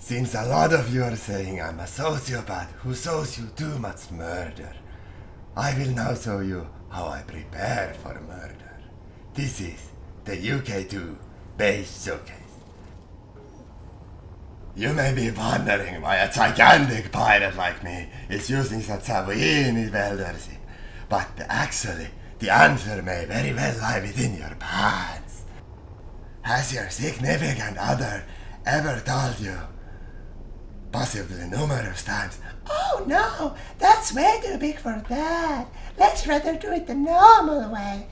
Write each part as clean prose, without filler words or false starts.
Since a lot of you are saying I'm a sociopath who shows you too much murder, I will now show you how I prepare for murder. This is the UK2 Base Showcase. You may be wondering why a gigantic pirate like me is using such a weenie weldership, but actually the answer may very well lie within your pants. Has your significant other ever told you, possibly numerous times, "Oh no, that's way too big for that. Let's rather do it the normal way"?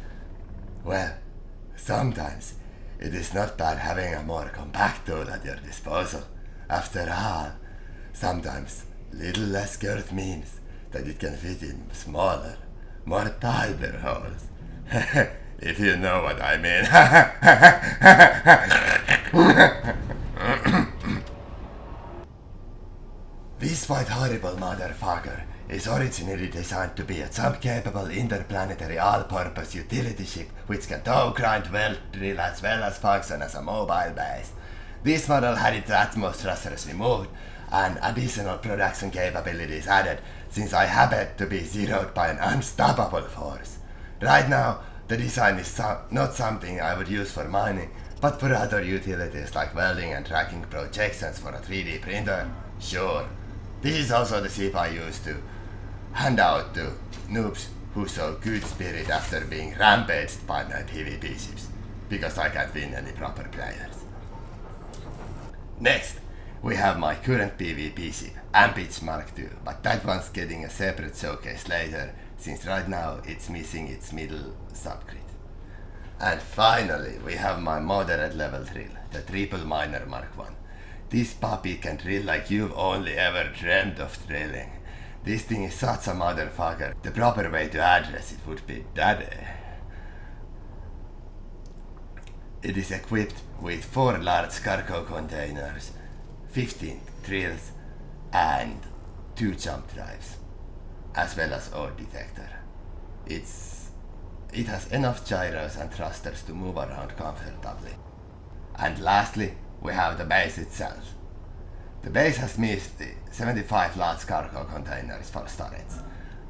Well, sometimes it is not bad having a more compact tool at your disposal. After all, sometimes little less girth means that it can fit in smaller, more tighter holes. If you know what I mean. This white horrible motherfucker is originally designed to be a jump-capable interplanetary all-purpose utility ship which can tow, grind, weld, drill as well as function as a mobile base. This model had its Atmos thrusters removed and additional production capabilities added since I happen to be zeroed by an unstoppable force. Right now, the design is not something I would use for mining, but for other utilities like welding and tracking projections for a 3D printer, sure. This is also the ship I use to hand out to noobs who show good spirit after being rampaged by my PvP ships, because I can't win any proper players. Next, we have my current PvP ship, Ampich Mark II, but that one's getting a separate showcase later, since right now it's missing its middle subcrit. And finally, we have my moderate level drill, the Triple Miner Mark I. This puppy can drill like you've only ever dreamt of drilling. This thing is such a motherfucker. The proper way to address it would be daddy. It is equipped with 4 large cargo containers, 15 drills, and 2 jump drives, as well as ore detector. It has enough gyros and thrusters to move around comfortably. And lastly, we have the base itself. The base has missed 75 large cargo containers for storage.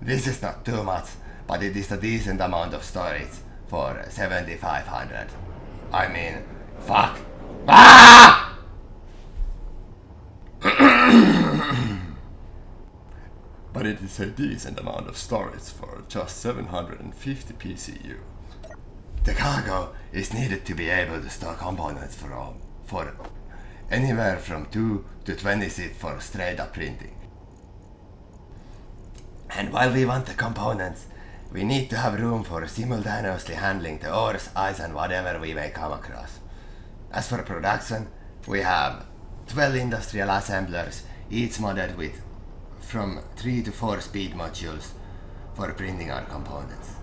This is not too much, but it is a decent amount of storage for 7,500. I mean, fuck. Ah! But it is a decent amount of storage for just 750 PCU. The cargo is needed to be able to store components for anywhere from 2 to 20 ships for straight up printing. And while we want the components, we need to have room for simultaneously handling the ores, ice and whatever we may come across. As for production, we have 12 industrial assemblers, each modded with from 3 to 4 speed modules for printing our components.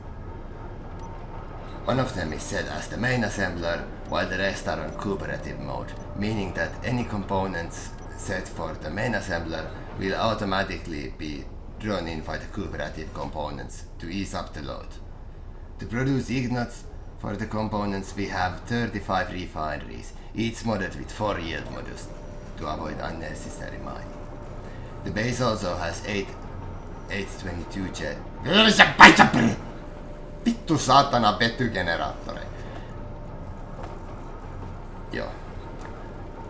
One of them is set as the main assembler, while the rest are on cooperative mode, meaning that any components set for the main assembler will automatically be drawn in by the cooperative components to ease up the load. To produce ignites for the components, we have 35 refineries, each modded with 4 yield modules to avoid unnecessary mining. The base also has 8 H22 jet. Vittu saatana vetygeneraattori. Joo.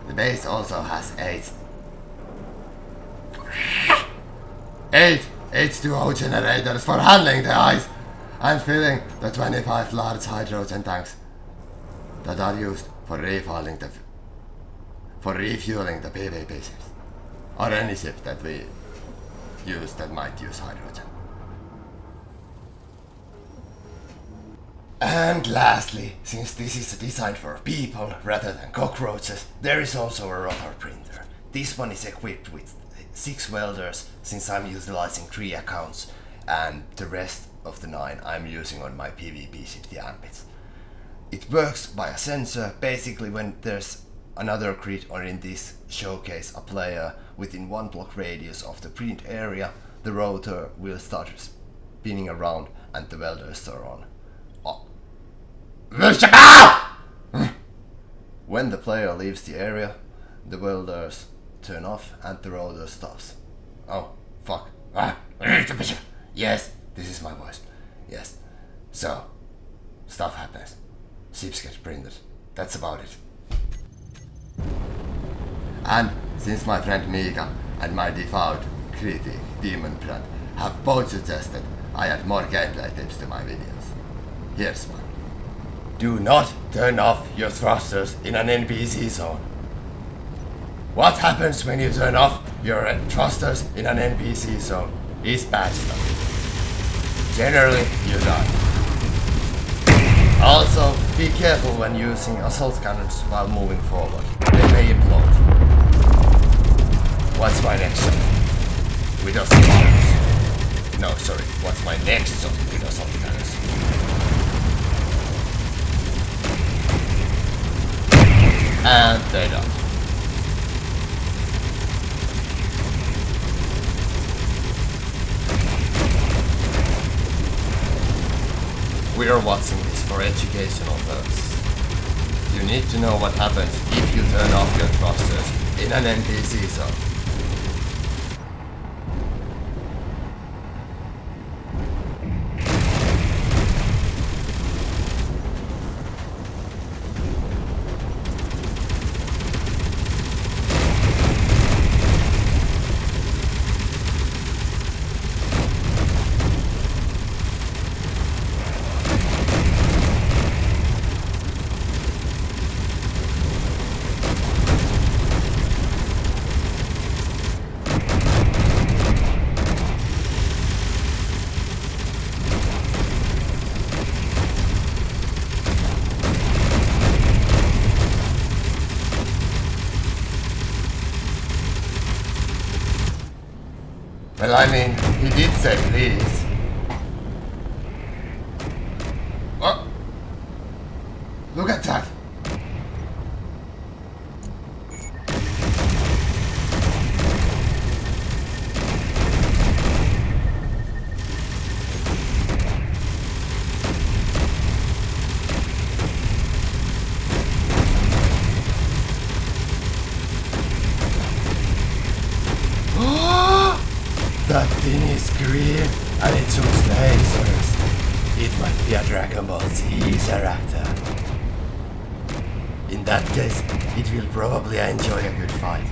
The base also has 8 H2O generators for handling the ice and filling the 25 large hydrogen tanks that are used for refueling the PvP ships, or any ship that we use that might use hydrogen. And lastly, since this is designed for people rather than cockroaches, there is also a rotor printer. This one is equipped with 6 welders, since I'm utilizing 3 accounts, and the rest of the 9 I'm using on my PvP ship, the Ampich. It works by a sensor. Basically, when there's another grid, or in this showcase a player within 1 block radius of the print area, the rotor will start spinning around and the welders are on. When the player leaves the area, the welders turn off anti-rotor stops. Oh, fuck. Yes, this is my voice. Yes. So, stuff happens. Ships get printed. That's about it. And since my friend Mika and my devout critic Demon Brand have both suggested I add more gameplay tips to my videos. Here's one. Do not turn off your thrusters in an NPC zone. What happens when you turn off your thrusters in an NPC zone is bad stuff. Generally, you die. Also, be careful when using assault cannons while moving forward. They may implode. What's my next shot? With assault cannons. No, sorry. What's my next shot with assault cannons? And they're done. We are watching this for educational purposes. You need to know what happens if you turn off your thrusters in an NPC zone. Well, I mean, he did say please. Oh! Look at that! That thing is green and it shoots lasers. It might be a Dragon Ball Z character. In that case, it will probably enjoy a good fight.